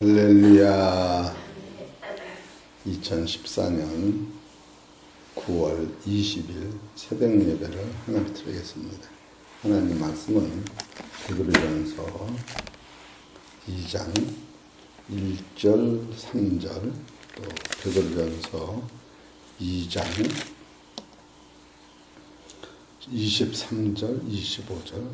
할렐루야. 2014년 9월 20일 새벽 예배를 하나 드리겠습니다. 하나님 말씀은 베드로전서 2장 1절 3절 또 베드로전서 2장 23절 25절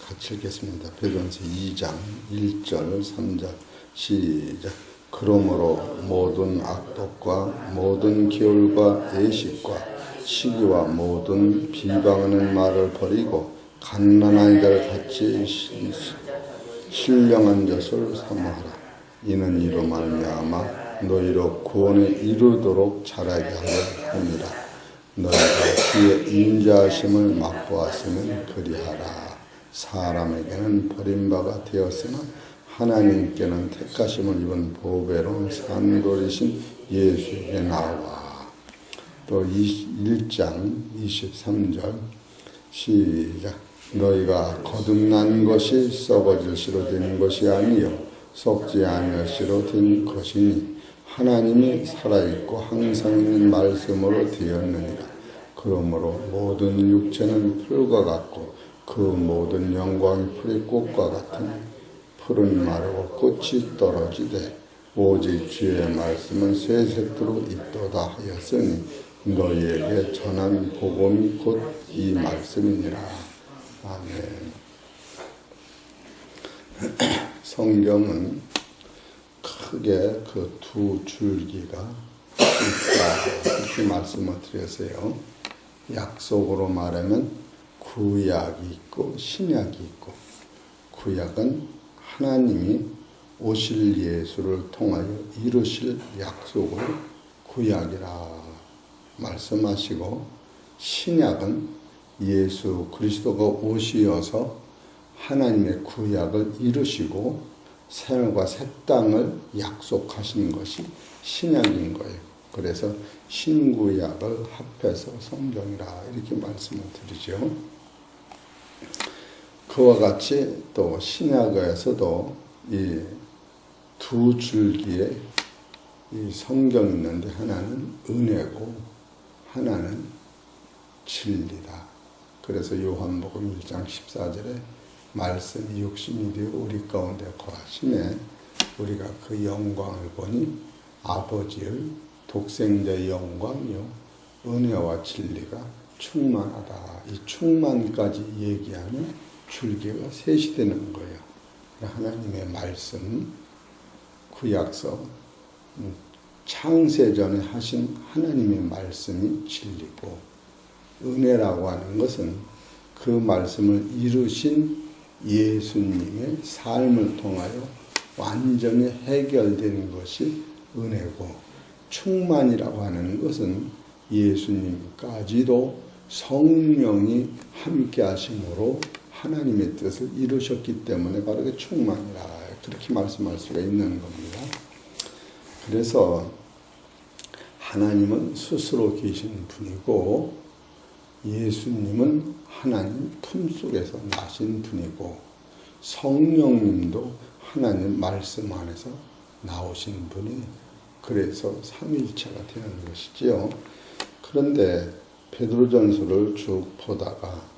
같이 읽겠습니다. 베드로전서 2장 1절 3절 시작. 그러므로 모든 악독과 모든 기울과 애식과 시기와 모든 비방하는 말을 버리고 갓난아이 들 같이 신령한 젖을 사모하라. 이는 이로 말미암아 너희로 구원에 이르도록 자라게 하려 함이라. 너희가 그의 인자하심을 맛보았으면 그리하라. 사람에게는 버림바가 되었으나 하나님께는 택하심을 입은 보배로운 산돌이신 예수에게 나와. 또 1장 23절 시작. 너희가 거듭난 것이 썩어질 씨로 된 것이 아니요 썩지 아니할 씨로 된 것이니 하나님이 살아있고 항상 있는 말씀으로 되었느니라. 그러므로 모든 육체는 풀과 같고 그 모든 영광이 풀의 꽃과 같으니 풀은 마르고 꽃이 떨어지되 오직 주의 말씀은 새색도로 있도다 하였으니 너희에게 전한 복음이 곧 이 말씀이니라. 아멘. 성경은 크게 그 두 줄기가 있다 이렇게 말씀을 드렸어요. 약속으로 말하면 구약이 있고 신약이 있고, 구약은 하나님이 오실 예수를 통하여 이루실 약속을 구약이라 말씀하시고, 신약은 예수 그리스도가 오시어서 하나님의 구약을 이루시고 새하늘과 새 땅을 약속하신 것이 신약인 거예요. 그래서 신구약을 합해서 성경이라 이렇게 말씀을 드리죠. 그와 같이 또 신약에서도 이 두 줄기의 이 성경이 있는데 하나는 은혜고 하나는 진리다. 그래서 요한복음 1장 14절에 말씀이 육신이 되어 우리 가운데 거하시매 우리가 그 영광을 보니 아버지의 독생자의 영광이요 은혜와 진리가 충만하다. 이 충만까지 얘기하는 줄기가 셋이 되는 거예요. 하나님의 말씀, 구약서, 창세전에 하신 하나님의 말씀이 진리고, 은혜라고 하는 것은 그 말씀을 이루신 예수님의 삶을 통하여 완전히 해결되는 것이 은혜고, 충만이라고 하는 것은 예수님까지도 성령이 함께 하심으로 하나님의 뜻을 이루셨기 때문에 바로 그 충만이라 그렇게 말씀할 수가 있는 겁니다. 그래서 하나님은 스스로 계신 분이고 예수님은 하나님 품속에서 나신 분이고 성령님도 하나님 말씀 안에서 나오신 분이 그래서 삼위일체가 되는 것이지요. 그런데 베드로전서를 쭉 보다가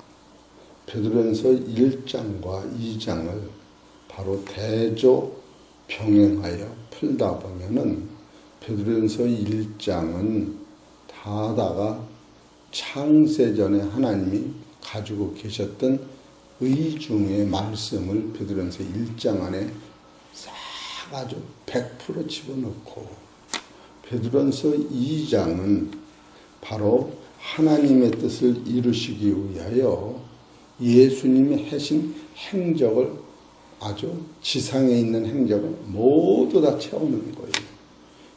베드로전서 1장과 2장을 바로 대조 병행하여 풀다 보면은 베드로전서 1장은 다다가 창세전에 하나님이 가지고 계셨던 의중의 말씀을 베드로전서 1장 안에 싹 아주 100% 집어넣고, 베드로전서 2장은 바로 하나님의 뜻을 이루시기 위하여 예수님이 하신 행적을, 아주 지상에 있는 행적을 모두 다 채우는 거예요.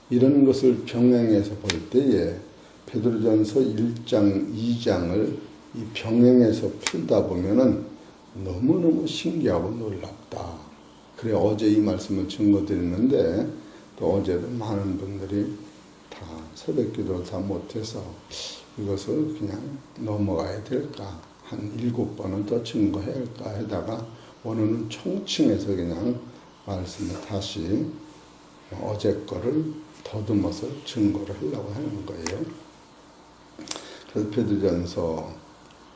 이런 것을 병행해서 볼 때에 베드로전서 1장, 2장을 이 병행해서 풀다 보면은 너무너무 신기하고 놀랍다. 그래 어제 이 말씀을 증거드렸는데 또 어제도 많은 분들이 다 새벽기도를 다 못해서 이것을 그냥 넘어가야 될까, 한 7번은 더 증거해야 할까 하다가 오늘은 총칭해서 그냥 말씀을 다시 어제 거를 더듬어서 증거를 하려고 하는 거예요. 그래서 베드로전서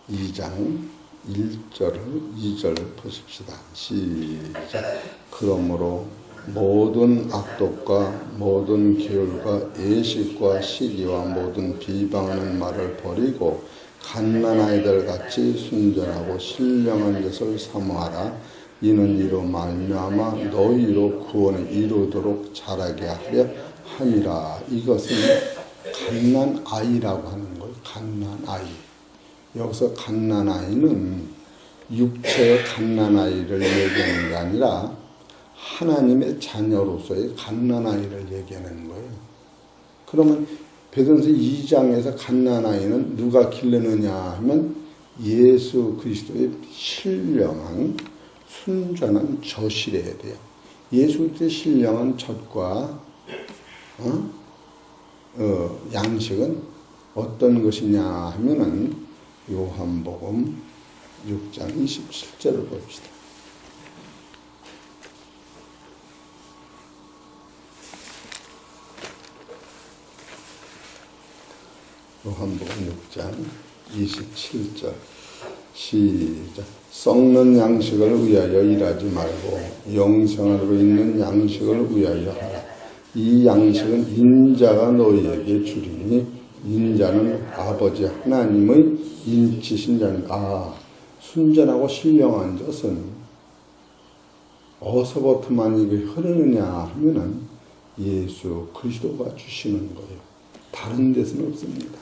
2장 2절 보십시다. 시작. 그러므로 모든 악독과 모든 계율과 예식과 시기와 모든 비방하는 말을 버리고 갓난아이들 같이 순전하고 신령한 것을 사모하라. 이는 이로 말미암아 너희로 구원을 이루도록 자라게 하려 함이라. 이것은 갓난아이라고 하는 거예요. 갓난아이. 여기서 갓난아이는 육체의 갓난아이를 얘기하는 게 아니라 하나님의 자녀로서의 갓난아이를 얘기하는 거예요. 그러면 베드로전서 2장에서 갓난아이는 누가 기르느냐 하면 예수 그리스도의 신령한 순전한 젖이래야 돼요. 예수 그리스도의 신령한 젖과 양식은 어떤 것이냐 하면은 요한복음 6장 27절을 봅시다. 요한복음 6장 27절 시작. 썩는 양식을 위하여 일하지 말고 영생으로 있는 양식을 위하여 하라. 이 양식은 인자가 너희에게 주리니 인자는 아버지 하나님의 인치신 자니라. 순전하고 신령한 젖은 어디서부터만 이게 흐르느냐 하면은 예수 그리스도가 주시는 거예요. 다른 데서는 없습니다.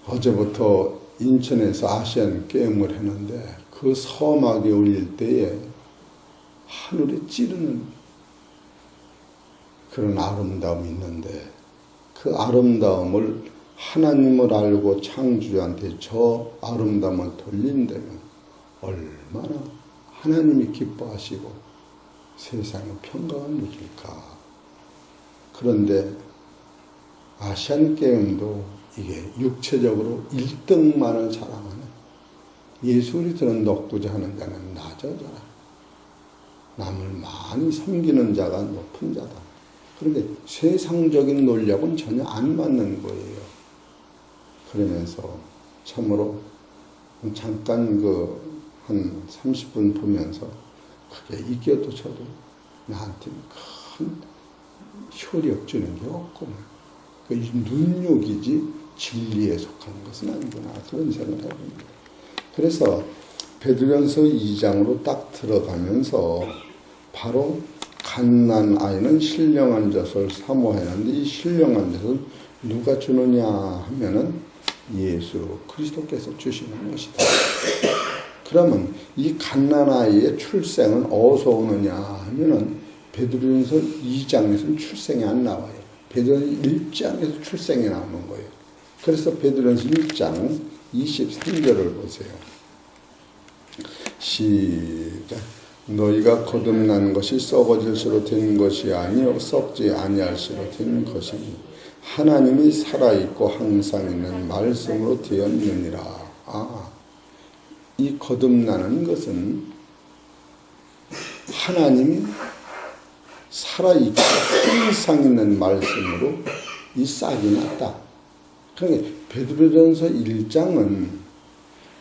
어제부터 인천에서 아시안 게임을 했는데 그 서막이 울릴 때에 하늘이 찌르는 그런 아름다움이 있는데 그 아름다움을 하나님을 알고 창조주한테 저 아름다움을 돌린다면 얼마나 하나님이 기뻐하시고 세상에 평강을 누릴까. 그런데 아시안 게임도 이게 육체적으로 1등만을 자랑하는 예수 그리스도를 얻고자 하는 자는 낮아져라. 남을 많이 섬기는 자가 높은 자다. 그런데 세상적인 논리하고는 전혀 안 맞는 거예요. 그러면서 참으로 잠깐 한 30분 보면서 그게 이겨도 저도 나한테는 큰 효력 주는 게 없구나. 그 눈욕이지 진리에 속한 것은 아니구나. 그런 생각을 해봅니다. 그래서 베드로전서 2장으로 딱 들어가면서 바로 갓난아이는 신령한 젖을 사모하는데 이 신령한 젖을 누가 주느냐 하면은 예수 그리스도께서 주시는 것이다. 그러면 이 갓난아이의 출생은 어디서 오느냐 하면은 베드로전서 2장에서는 출생이 안 나와요. 베드로전서 1장에서 출생이 나오는 거예요. 그래서 베드로전서 1장 23절을 보세요. 시작. 너희가 거듭난 것이 썩어질수록 된 것이 아니요 썩지 아니할수록 된 것이니 하나님이 살아있고 항상 있는 말씀으로 되었느니라. 이 거듭나는 것은 하나님이 살아있고 항상 있는 말씀으로 이 싹이 났다. 그러니까 베드로전서 1장은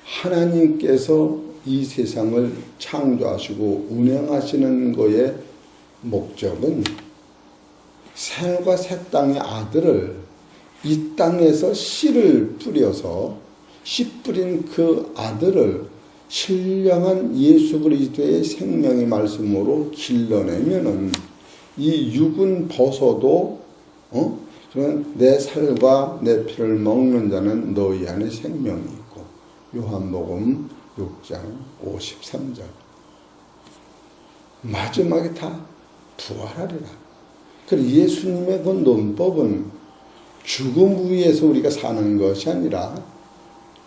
하나님께서 이 세상을 창조하시고 운행하시는 것의 목적은 생과 새 땅의 아들을 이 땅에서 씨를 뿌려서 씨 뿌린 그 아들을 신령한 예수 그리스도의 생명의 말씀으로 길러내면은 이 육은 벗어도 그런 내 살과 내 피를 먹는 자는 너희 안에 생명이 있고 요한복음 6장 53절 마지막에 다 부활하리라. 그리고 예수님의 그 논법은 죽음 위에서 우리가 사는 것이 아니라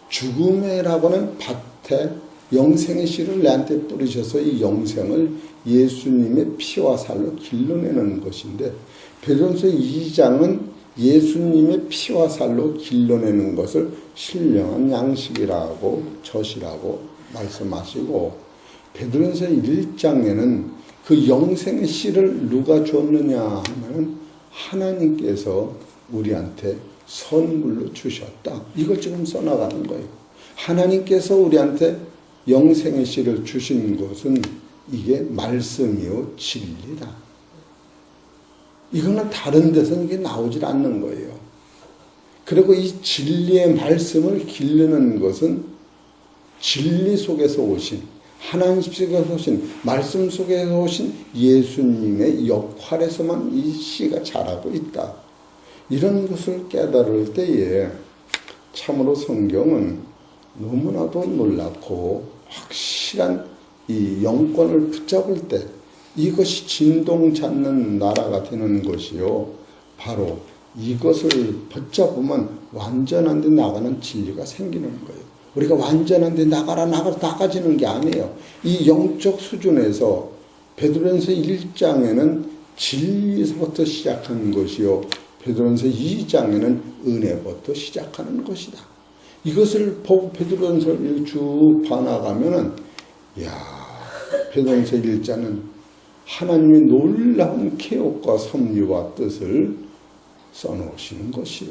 죽음이라고는 밭에 영생의 씨를 내한테 뿌리셔서 이 영생을 예수님의 피와 살로 길러내는 것인데 베드로전서 2장은 예수님의 피와 살로 길러내는 것을 신령한 양식이라고 젖이라고 말씀하시고 베드로전서 1장에는 그 영생의 씨를 누가 줬느냐 하면 하나님께서 우리한테 선물로 주셨다. 이걸 지금 써나가는 거예요. 하나님께서 우리한테 영생의 씨를 주신 것은 이게 말씀이요 진리다. 이거는 다른 데서는 이게 나오질 않는 거예요. 그리고 이 진리의 말씀을 기르는 것은 진리 속에서 오신, 하나님 속에서 오신, 말씀 속에서 오신 예수님의 역할에서만 이 씨가 자라고 있다. 이런 것을 깨달을 때에 참으로 성경은 너무나도 놀랍고 확실한 이 영권을 붙잡을 때 이것이 진동찮는 나라가 되는 것이요. 바로 이것을 붙잡으면 완전한 데 나가는 진리가 생기는 거예요. 우리가 완전한 데 나가지는 게 아니에요. 이 영적 수준에서 베드로전서 1장에는 진리에서부터 시작하는 것이요. 베드로전서 2장에는 은혜부터 시작하는 것이다. 이것을 보고 베드로전서를 쭉 봐나가면은, 베드로전서 1장은 하나님의 놀라운 계획과 섭리와 뜻을 써놓으시는 것이요.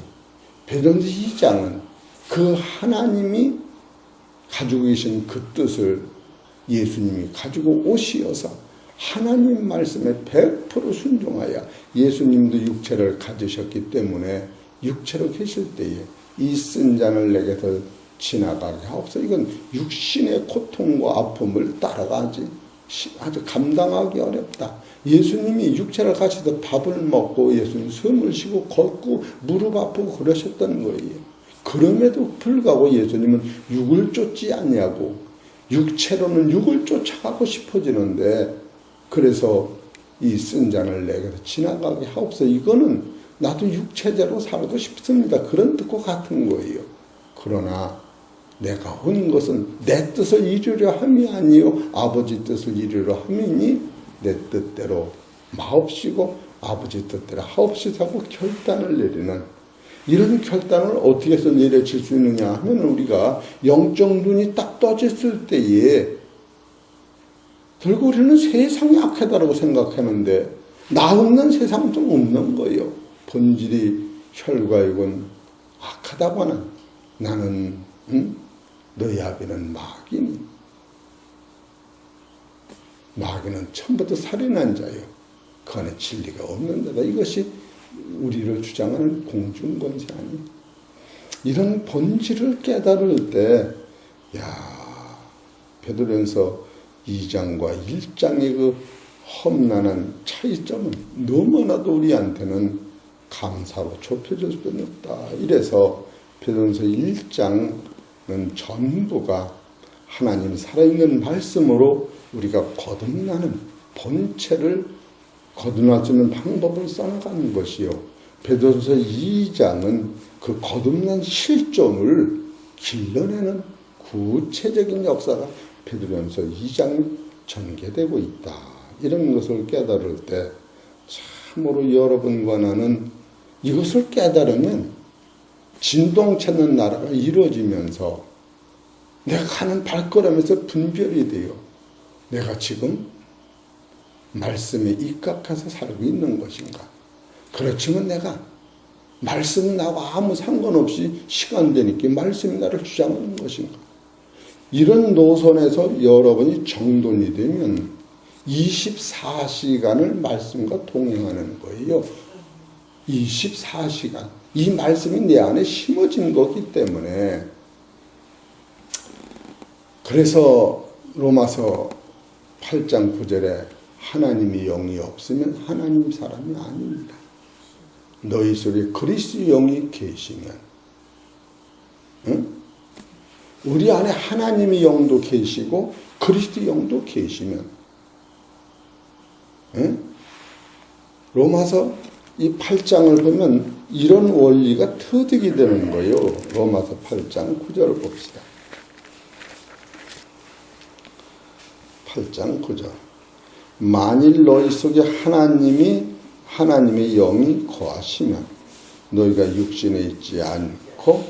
베드로전서 2장은 그 하나님이 가지고 계신 그 뜻을 예수님이 가지고 오시어서 하나님 말씀에 100% 순종하여 예수님도 육체를 가지셨기 때문에 육체로 계실 때에 이 쓴 잔을 내게서 지나가게 하옵소서. 이건 육신의 고통과 아픔을 따라가지 아주 감당하기 어렵다. 예수님이 육체를 가지셔서 밥을 먹고 예수님 숨을 쉬고 걷고 무릎 아프고 그러셨던 거예요. 그럼에도 불구하고 예수님은 육을 쫓지 않냐고. 육체로는 육을 쫓아가고 싶어지는데 그래서 이 쓴 잔을 내게서 지나가게 하옵소서. 이거는 나도 육체대로 살고 싶습니다. 그런 뜻과 같은 거예요. 그러나 내가 온 것은 내 뜻을 이루려 함이 아니요 아버지 뜻을 이루려 함이니 내 뜻대로 마옵시고 아버지 뜻대로 하옵시고 하고 결단을 내리는, 이런 결단을 어떻게 해서 내려칠 수 있느냐 하면 우리가 영적 눈이 딱 떠졌을 때에 결국 우리는 세상이 악하다고 생각하는데 나 없는 세상은 좀 없는 거예요. 본질이 혈과육은 악하다고 하는 나는 너희 아비는 마귀니 마귀는 처음부터 살인한 자요 그 안에 진리가 없는 자다. 이것이 우리를 주장하는 공중권세 아니. 이런 본질을 깨달을 때 베드로전서 2장과 1장의 그 험난한 차이점은 너무나도 우리한테는 감사로 좁혀질 수는 없다. 이래서 베드로전서 1장은 전부가 하나님 살아있는 말씀으로 우리가 거듭나는 본체를 거듭날 수 있는 방법을 써나가는 것이요. 베드로전서 2장은 그 거듭난 실존을 길러내는 구체적인 역사가 베드로전서 2장 전개되고 있다. 이런 것을 깨달을 때 참으로 여러분과 나는 이것을 깨달으면 진동찾는 나라가 이루어지면서 내가 가는 발걸음에서 분별이 돼요. 내가 지금 말씀에 입각해서 살고 있는 것인가? 그렇지만 내가 말씀은 나와 아무 상관없이 시간 되니까 말씀이 나를 주장하는 것인가? 이런 노선에서 여러분이 정돈이 되면 24시간을 말씀과 동행하는 거예요. 24시간. 이 말씀이 내 안에 심어진 거기 때문에 그래서 로마서 8장 9절에 하나님이 영이 없으면 하나님 사람이 아닙니다. 너희 속에 그리스도 영이 계시면 우리 안에 하나님의 영도 계시고 그리스도 영도 계시면 로마서 이 8장을 보면 이런 원리가 터득이 되는 거예요. 로마서 8장 9절을 봅시다. 8장 9절. 만일 너희 속에 하나님의 영이 거하시면 너희가 육신에 있지 않고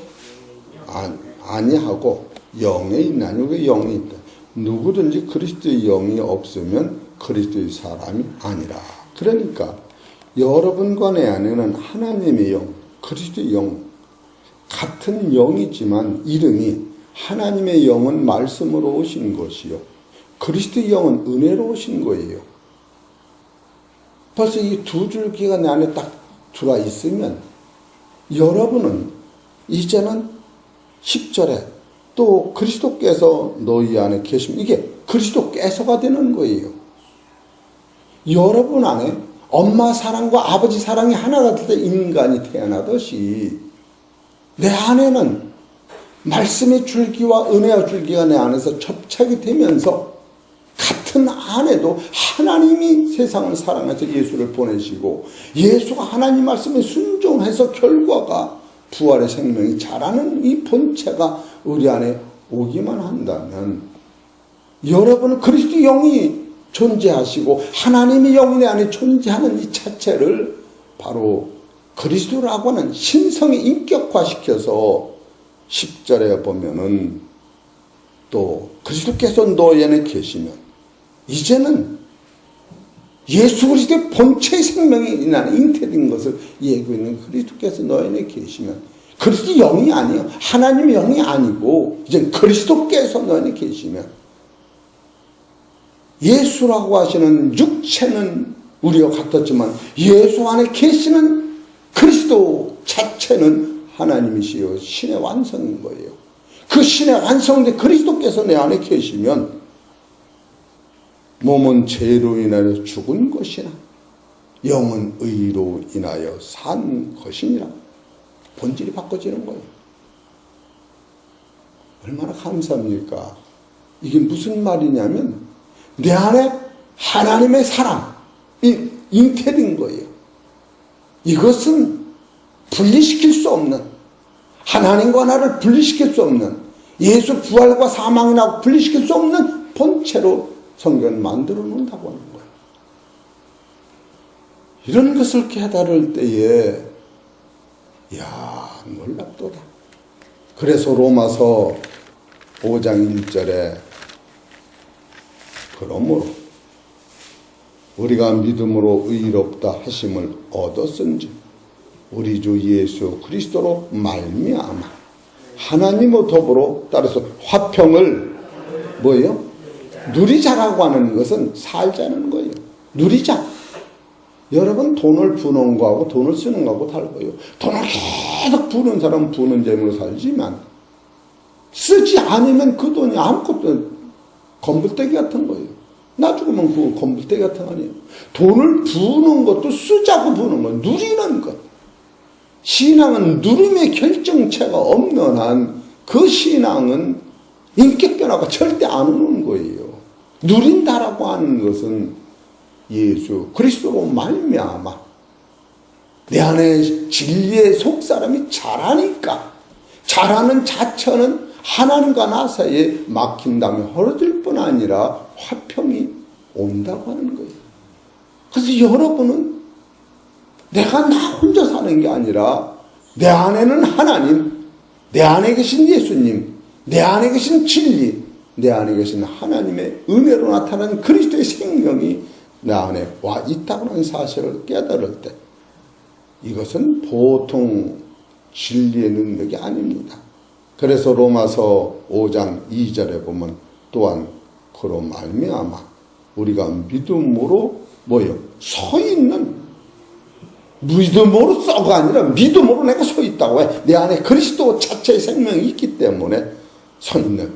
아니하고 영에 있나니. 왜 영이 있다? 누구든지 그리스도의 영이 없으면 그리스도의 사람이 아니라. 그러니까 여러분과 내 안에는 하나님의 영, 그리스도의 영, 같은 영이지만 이름이 하나님의 영은 말씀으로 오신 것이요, 그리스도의 영은 은혜로 오신 거예요. 벌써 이 두 줄기가 내 안에 딱 들어와 있으면 여러분은 이제는 10절에 또 그리스도께서 너희 안에 계시면 이게 그리스도께서가 되는 거예요. 여러분 안에 엄마 사랑과 아버지 사랑이 하나가 될 때 인간이 태어나듯이 내 안에는 말씀의 줄기와 은혜의 줄기가 내 안에서 접착이 되면서 같은 안에도 하나님이 세상을 사랑해서 예수를 보내시고 예수가 하나님 말씀에 순종해서 결과가 부활의 생명이 자라는 이 본체가 우리 안에 오기만 한다면 여러분은 그리스도 영이 존재하시고 하나님의 영이 내 안에 존재하는 이 자체를 바로 그리스도라고 하는 신성에 인격화시켜서 10절에 보면은 또 그리스도께서 너희 안에 계시면 이제는 예수 그리스도의 본체의 생명이 나는 잉태된 것을 얘기하고 있는 그리스도께서 너희 안에 계시면 그리스도 영이 아니에요. 하나님의 영이 아니고 이제 그리스도께서 너희 안에 계시면 예수라고 하시는 육체는 우리와 같았지만 예수 안에 계시는 그리스도 자체는 하나님이시요 신의 완성인 거예요. 그 신의 완성된 그리스도께서 내 안에 계시면 몸은 죄로 인하여 죽은 것이나 영은 의로 인하여 산 것이니라. 본질이 바꿔지는 거예요. 얼마나 감사합니까? 이게 무슨 말이냐면 내 안에 하나님의 사랑이 잉태된 거예요. 이것은 분리시킬 수 없는, 하나님과 나를 분리시킬 수 없는, 예수 부활과 사망이라고 분리시킬 수 없는 본체로 성경을 만들어 놓는다고 하는 거예요. 이런 것을 깨달을 때에 이야 놀랍도다. 그래서 로마서 5장 1절에 그러므로 우리가 믿음으로 의롭다 하심을 얻었은지 우리 주 예수 그리스도로 말미암아 하나님과 더불어 따라서 화평을 뭐예요? 누리자라고 하는 것은 살자는 거예요. 누리자. 여러분 돈을 부는 거하고 돈을 쓰는 거하고 다르고요. 돈을 계속 부는 사람은 부는 재물로 살지만 쓰지 않으면 그 돈이 아무것도 건불대기 같은 거예요. 나 죽으면 그 건불대기 같은 거 아니에요. 돈을 부는 것도 쓰자고 부는 거예요. 누리는 것. 신앙은 누림의 결정체가 없는 한 그 신앙은 인격 변화가 절대 안 오는 거예요. 누린다라고 하는 것은 예수 그리스도로 말미암아 내 안에 진리의 속사람이 자라니까 자라는 자체는 하나님과 나 사이에 막힌 다음에 헐어질 뿐 아니라 화평이 온다고 하는 거예요. 그래서 여러분은 내가 나 혼자 사는 게 아니라 내 안에는 하나님, 내 안에 계신 예수님, 내 안에 계신 진리, 내 안에 계신 하나님의 은혜로 나타난 그리스도의 생명이 내 안에 와 있다고 하는 사실을 깨달을 때 이것은 보통 진리의 능력이 아닙니다. 그래서 로마서 5장 2절에 보면 또한 그로 말미암아 우리가 믿음으로 뭐예요? 서 있는 믿음으로 써가 아니라 믿음으로 내가 서 있다고 해. 내 안에 그리스도 자체의 생명이 있기 때문에 서 있는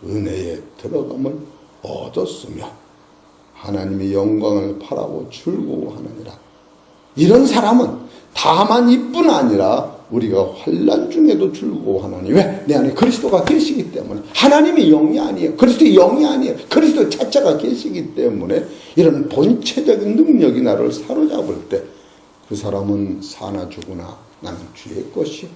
은혜에 들어감을 얻었으며 하나님의 영광을 바라고 즐거워하느니라. 이런 사람은 다만 이뿐 아니라 우리가 환난 중에도 즐거워하나니 왜? 내 안에 그리스도가 계시기 때문에. 하나님의 영이 아니에요. 그리스도의 영이 아니에요. 그리스도 자체가 계시기 때문에 이런 본체적인 능력이 나를 사로잡을 때 그 사람은 사나 죽으나 나는 주의 것이요.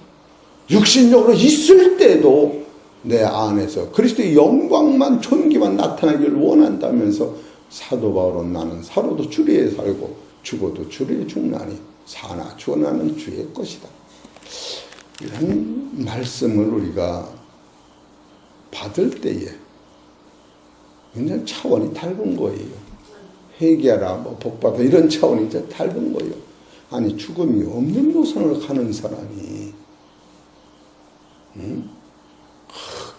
육신적으로 있을 때도 내 안에서 그리스도의 영광만 존귀만 나타나기를 원한다면서 사도 바울은 나는 살아도 주리에 살고 죽어도 주리에 죽나니 사나 죽으나 나는 주의 것이다. 이런 말씀을 우리가 받을 때에 굉장히 차원이 다른 거예요. 회개하라, 뭐 복받아 이런 차원이 이제 다른 거예요. 아니 죽음이 없는 노선을 가는 사람이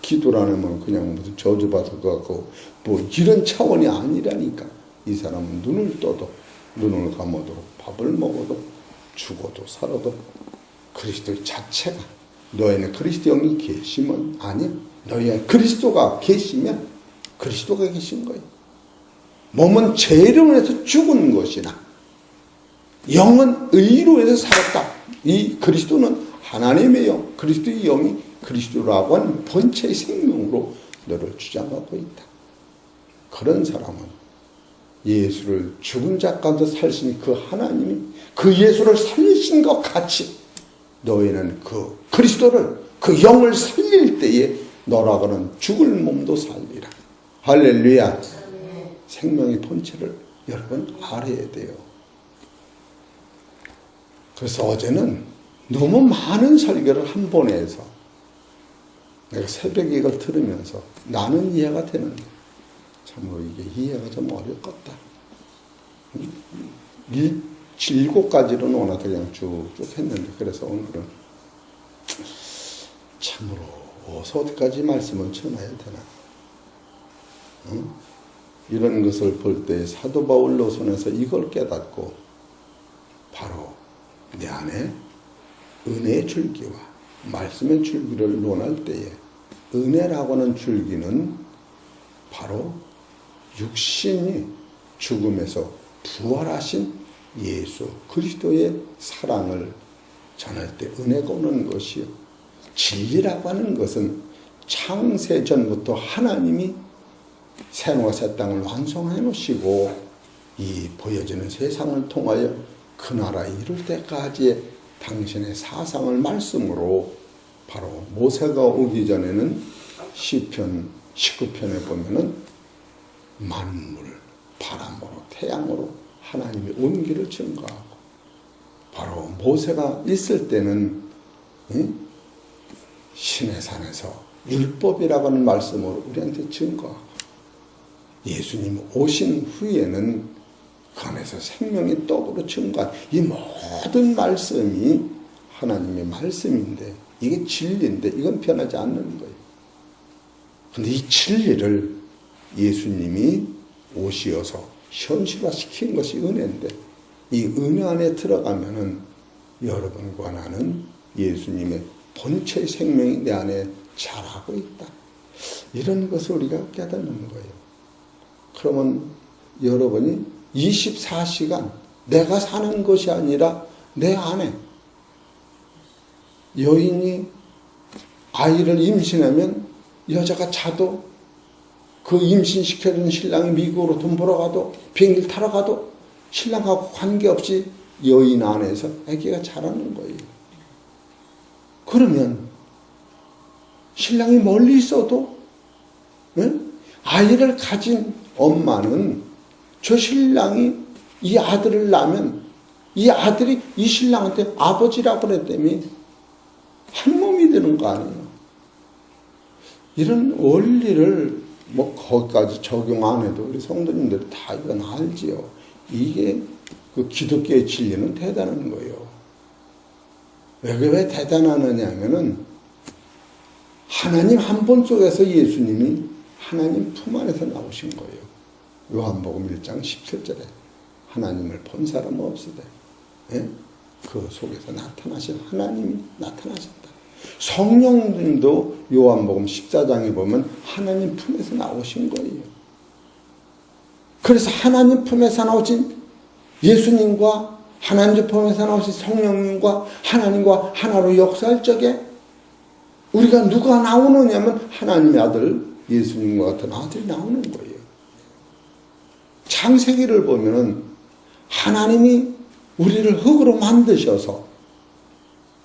기도라는 건 그냥 무슨 저주받을 것 같고 뭐 이런 차원이 아니라니까. 이 사람은 눈을 떠도 눈을 감아도 밥을 먹어도 죽어도 살아도 그리스도 자체가 너에는 그리스도 영이 계시면 아니야. 너희는 그리스도가 계시면 그리스도가 계신 거예요. 몸은 죄로 인해서 죽은 것이나 영은 의로 해서 살았다. 이 그리스도는 하나님의 영, 그리스도의 영이 그리스도라고 하는 본체의 생명으로 너를 주장하고 있다. 그런 사람은 예수를 죽은 자 가운데 살리신 그 하나님이 그 예수를 살리신 것 같이 너희는 그 그리스도를 그 영을 살릴 때에 너라고는 죽을 몸도 살리라. 할렐루야. 생명의 본체를 여러분 알아야 돼요. 그래서 어제는 너무 많은 설교를 한 번에 해서 내가 새벽에 이걸 들으면서 나는 이해가 되는데 참으로 이게 이해가 좀 어렵겠다. 7가지로는 워낙 그냥 쭉쭉 했는데 그래서 오늘은 참으로 어디까지 말씀을 전해야 되나. 이런 것을 볼 때 사도 바울로 손에서 이걸 깨닫고 바로 내 안에 은혜의 줄기와 말씀의 줄기를 논할 때에 은혜라고 하는 줄기는 바로 육신이 죽음에서 부활하신 예수 그리스도의 사랑을 전할 때 은혜가 오는 것이요. 진리라고 하는 것은 창세전부터 하나님이 새하늘과 새 땅을 완성해 놓으시고 이 보여지는 세상을 통하여 그 나라 이룰 때까지의 당신의 사상을 말씀으로 바로 모세가 오기 전에는 시편 19편에 보면은 만물, 바람으로 태양으로 하나님이 온기를 증거하고 바로 모세가 있을 때는 시내산에서 율법이라고 하는 말씀으로 우리한테 증거하고 예수님 오신 후에는 그 안에서 생명의 떡으로 증거한 이 모든 말씀이 하나님의 말씀인데 이게 진리인데 이건 변하지 않는 거예요. 그런데 이 진리를 예수님이 오시어서 현실화시킨 것이 은혜인데 이 은혜 안에 들어가면은 여러분과 나는 예수님의 본체의 생명이 내 안에 자라고 있다. 이런 것을 우리가 깨닫는 거예요. 그러면 여러분이 24시간 내가 사는 것이 아니라 내 안에 여인이 아이를 임신하면 여자가 자도 그 임신시켜준 신랑이 미국으로 돈 벌어 가도 비행기를 타러 가도 신랑하고 관계없이 여인 안에서 아기가 자라는 거예요. 그러면 신랑이 멀리 있어도 아이를 가진 엄마는 저 신랑이 이 아들을 낳으면 이 아들이 이 신랑한테 아버지라고 그랬다며 한 몸이 되는 거 아니에요. 이런 원리를 뭐 거기까지 적용 안 해도 우리 성도님들이 다 이건 알지요. 이게 그 기독교의 진리는 대단한 거예요. 왜 대단하느냐 하면은 하나님 한 분 속에서 예수님이 하나님 품 안에서 나오신 거예요. 요한복음 1장 17절에 하나님을 본 사람은 없으되 그 속에서 나타나신 하나님이 나타나셨다. 성령님도 요한복음 14장에 보면 하나님 품에서 나오신 거예요. 그래서 하나님 품에서 나오신 예수님과 하나님 품에서 나오신 성령님과 하나님과 하나로 역사할 적에 우리가 누가 나오느냐면 하나님의 아들 예수님과 같은 아들이 나오는 거예요. 창세기를 보면 하나님이 우리를 흙으로 만드셔서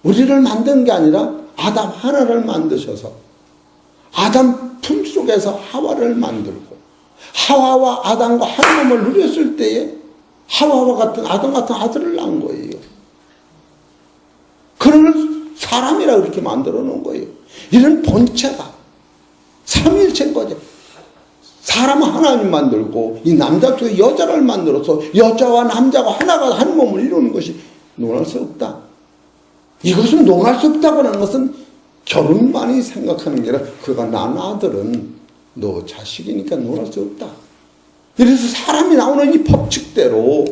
우리를 만든 게 아니라 아담 하나를 만드셔서 아담 품속에서 하와를 만들고 하와와 아담과 한 몸을 누렸을 때에 하와와 같은 아담 같은 아들을 낳은 거예요. 그런 사람이라 그렇게 만들어 놓은 거예요. 이런 본체가 삼위일체인 거죠. 사람은 하나님 만들고 이 남자 속에 여자를 만들어서 여자와 남자가 하나가 한 몸을 이루는 것이 논할 수 없다. 이것은 논할 수 없다고 하는 것은 결혼만이 생각하는 게 아니라 그가 난 아들은 너 자식이니까 논할 수 없다. 그래서 사람이 나오는 이 법칙대로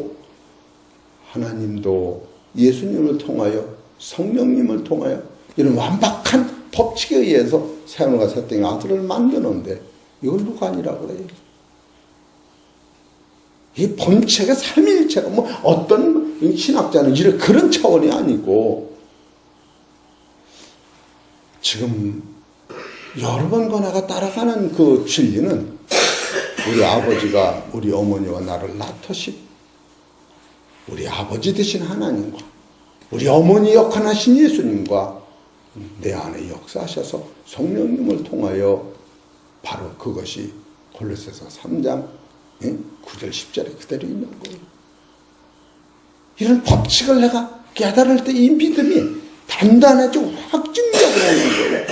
하나님도 예수님을 통하여 성령님을 통하여 이런 완벽한 법칙에 의해서 새하늘과 새 땅의 아들을 만드는데 이걸 누가 아니라고 그래요? 이 본체가 삼위일체가 뭐 어떤 신학자는 이런 그런 차원이 아니고 지금 여러분과 내가 따라가는 그 진리는 우리 아버지가 우리 어머니와 나를 낳듯이 우리 아버지 되신 하나님과 우리 어머니 역할하신 예수님과 내 안에 역사하셔서 성령님을 통하여 바로 그것이 골로새서 3장 9절 10절에 그대로 있는 거예요. 이런 법칙을 내가 깨달을 때 이 믿음이 단단해지고 확증적으로 오는 거예요.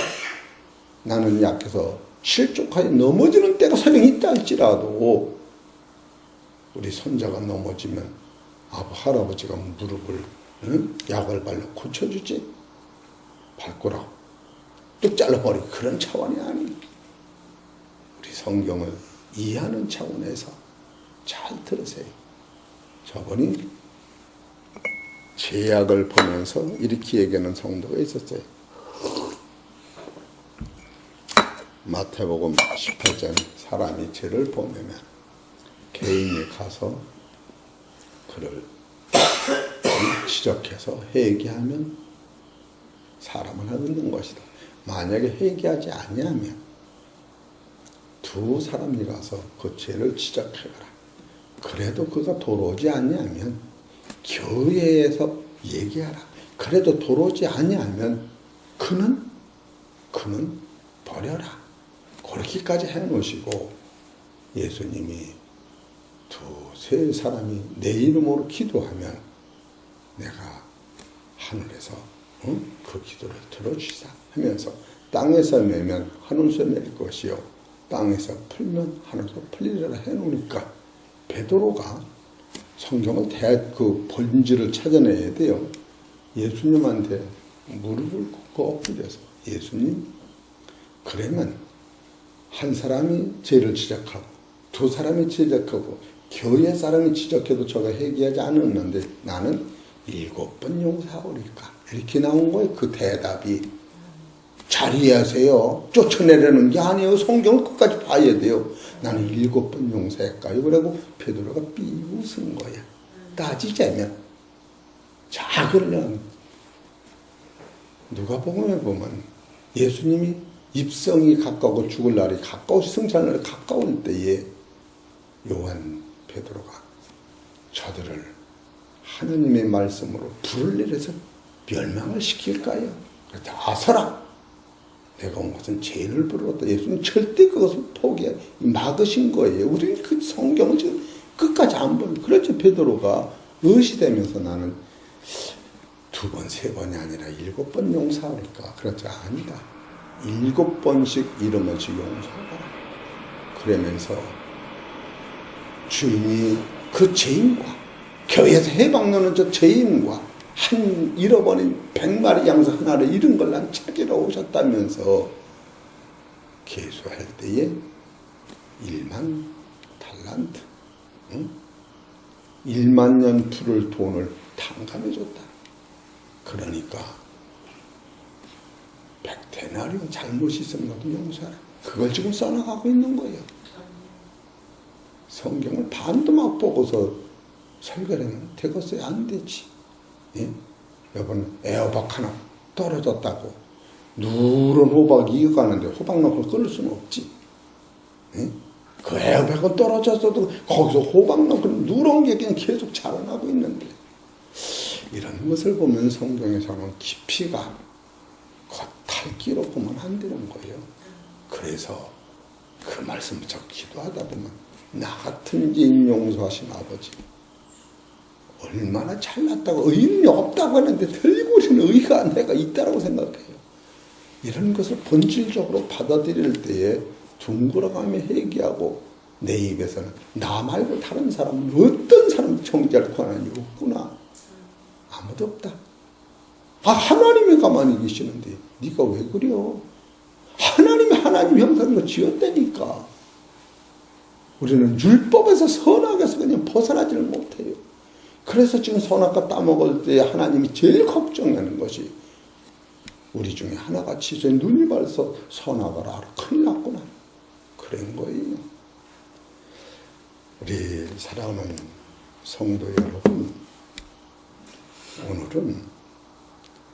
나는 약해서 실족하여 넘어지는 때가 설령 있다 할지라도 우리 손자가 넘어지면 할아버지가 무릎을 약을 발라 고쳐주지. 발꼬락 뚝 잘라버리고 그런 차원이 아니에요. 우리 성경을 이해하는 차원에서 잘 들으세요. 저번이 제약을 보면서 이렇게 얘기하는 성도가 있었어요. 마태복음 18장 사람이 죄를 범하면 개인이 가서 그를 지적해서 회개하면 사람을 얻는 것이다. 만약에 회개하지 아니하면 두 사람이 가서 그 죄를 지적해라. 그래도 그가 돌아오지 아니하면 교회에서 얘기하라. 그래도 돌아오지 아니하면 그는 버려라. 그렇게까지 해놓으시고 예수님이 두세 사람이 내 이름으로 기도하면 내가 하늘에서 그 기도를 들어주시다 하면서 땅에서 매면 하늘에서 낼 것이요 땅에서 풀면 하늘에서 풀리리라 해놓으니까 베드로가 성경을 그 본질을 찾아내야 돼요. 예수님한테 무릎을 꿇고 엎드려서 예수님, 그러면 한 사람이 죄를 지적하고 두 사람이 지적하고 교회 사람이 지적해도 저가 회개하지 않았는데 나는 7번 용서하오리까? 이렇게 나온 거예요. 그 대답이. 잘 이해하세요. 쫓아내려는 게 아니에요. 성경을 끝까지 봐야 돼요. 나는 7번 용서할까요? 그러고 베드로가 비웃은 거야. 따지자면. 자, 그러면 누가복음에 보면 예수님이 입성이 가까우고 죽을 날이 가까우시 승천날이 가까울 때에 요한 베드로가 저들을 하나님의 말씀으로 불을 내려서 멸망을 시킬까요? 그래서 아서라. 내가 온 것은 죄를 부르렀다. 예수님 절대 그것을 막으신 거예요. 우리는 그 성경을 지금 끝까지 안 보는. 그렇죠. 베드로가 의시되면서 나는 2번, 3번이 아니라 7번 용서하니까. 그렇죠. 아니다. 7번씩 이름없이 용서하라. 그러면서 주님이 그 죄인과 교회에서 해방되는 저 죄인과 한 잃어버린 100마리 양서 하나를 잃은 걸 난 찾으러 오셨다면서 계수할 때에 1만 달란트 1만 년 풀을 돈을 탕감해줬다. 그러니까 100데나리온 잘못이 있으면 너도 용서하라. 그걸 지금 써나가고 있는 거예요. 성경을 반도 막 보고서 설교를 하면 되겠어요? 안 되지. 예? 여러분 에어박 하나 떨어졌다고 누런 호박이 익어가는데 호박잎을 끊을 수는 없지. 예? 그 에어박은 떨어졌어도 거기서 호박잎은 누런 게 그냥 계속 자라나고 있는데 이런 것을 보면 성경에서는 깊이가 겉핥기로 보면 안 되는 거예요. 그래서 그 말씀을 저 기도하다 보면 나 같은 죄인 용서하신 아버지 얼마나 잘났다고 의인이 없다고 하는데 들고 있는 의가 내가 있다고 생각해요. 이런 것을 본질적으로 받아들일 때에 둥그러가며 회개하고 내 입에서는 나 말고 다른 사람은 어떤 사람 정죄할 권한이 없구나. 아무도 없다. 하나님이 가만히 계시는데 네가 왜 그래요? 하나님이 하나님 형상으로 지었다니까. 우리는 율법에서 선악에서 그냥 벗어나지를 못해요. 그래서 지금 선악과 따먹을 때 하나님이 제일 걱정하는 것이 우리 중에 하나같이 제 눈이 벌써 선악을 알아. 큰일 났구나. 그런 거예요. 우리 사랑하는 성도 여러분, 오늘은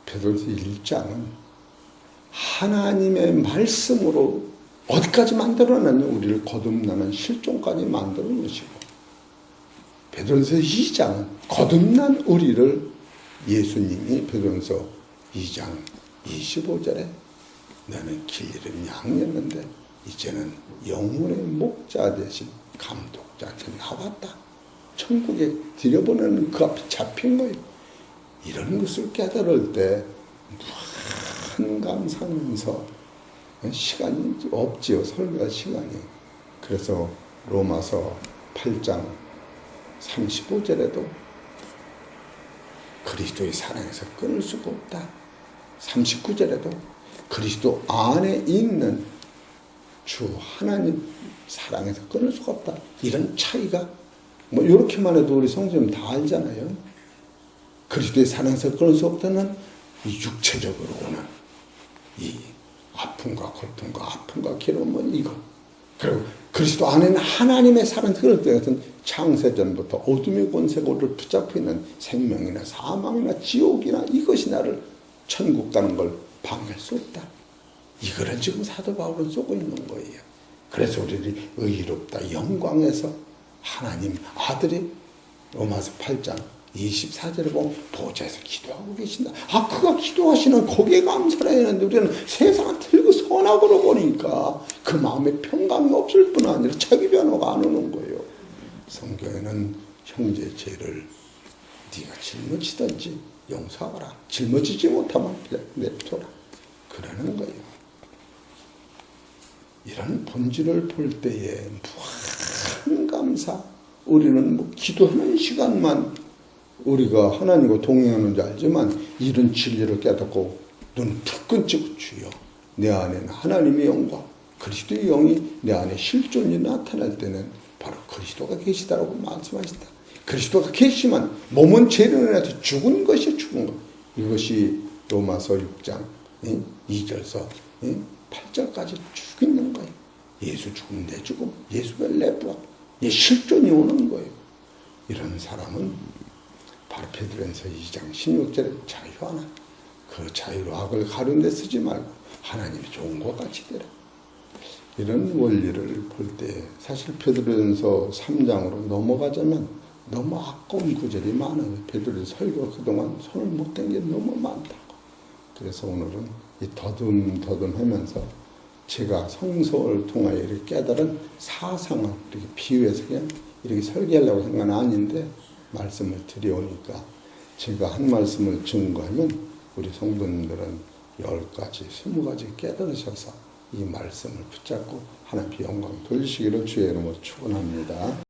베드로서 1장은 하나님의 말씀으로 어디까지 만들어놨냐, 우리를 거듭나는 실존까지 만들어 놓으시고, 베드로서 2장은 거듭난 우리를 예수님이 베드로서 2장 25절에 너는 길 잃은 양이었는데 이제는 영혼의 목자 대신 감독자한테 나왔다. 천국에 들여보내는 그 앞에 잡힌 거예요. 이런 것을 깨달을 때 무한 감사하면서 시간이 없지요. 설교할 시간이. 그래서 로마서 8장 35절에도 그리스도의 사랑에서 끊을 수가 없다. 39절에도 그리스도 안에 있는 주 하나님 사랑에서 끊을 수가 없다. 이런 차이가 뭐 이렇게만 해도 우리 성도님 다 알잖아요. 그리스도의 사랑에서 끊을 수 없다는 이 육체적으로 오는 이 아픔과 고통과 아픔과 괴로움은 이거. 그리고 그리스도 안에는 하나님의 사랑, 그럴 때는 창세전부터 어둠의 권세가 우리를 붙잡고 있는 생명이나 사망이나 지옥이나 이것이 나를 천국 가는 걸 방해할 수 없다. 이거를 지금 사도 바울은 쏘고 있는 거예요. 그래서 우리들이 의롭다, 영광에서 하나님 아들이 로마서 8장 24절에 보면 보좌에서 기도하고 계신다. 그가 기도하시는 거기에 감사를 했는데 우리는 세상을 틀고 선악으로 보니까 그 마음에 평강이 없을 뿐 아니라 자기 변화가 안 오는 거예요. 성경에는 형제 죄를 네가 짊어지든지 용서하라. 짊어지지 못하면 냅둬라. 그러는 거예요. 이런 본질을 볼 때에 무한 감사. 우리는 뭐 기도하는 시간만 우리가 하나님과 동행하는 줄 알지만 이런 진리를 깨닫고 눈 푹 끊치고 주여 내 안에는 하나님의 영과 그리스도의 영이 내 안에 실존이 나타날 때는 바로 그리스도가 계시다라고 말씀하신다. 그리스도가 계시면 몸은 죄로 인해서 죽은 것이 죽은 것. 이것이 로마서 6장 2절서 8절까지 쭉 있는 거예요. 예수 죽음 내 죽음, 예수를 내 부활, 이 실존이 오는 거예요. 이런 사람은 바로 베드로전서 2장 16절에 자유하나 그 자유로 악을 가운데 쓰지 말고 하나님이 좋은 것 같이 되라. 이런 원리를 볼 때 사실 베드로전서 3장으로 넘어가자면 너무 아까운 구절이 많아요. 베드로의 설교가 그동안 손을 못 댄 게 너무 많다고. 그래서 오늘은 이 더듬하면서 제가 성서를 통하여 이렇게 깨달은 사상을 이렇게 비유해서 그냥 이렇게 설계하려고 생각은 아닌데 말씀을 드려오니까 제가 한 말씀을 증거하면 우리 성도님들은 10가지, 20가지 깨달으셔서 이 말씀을 붙잡고 하나님께 영광 돌리시기를 주의 이름으로 축원합니다.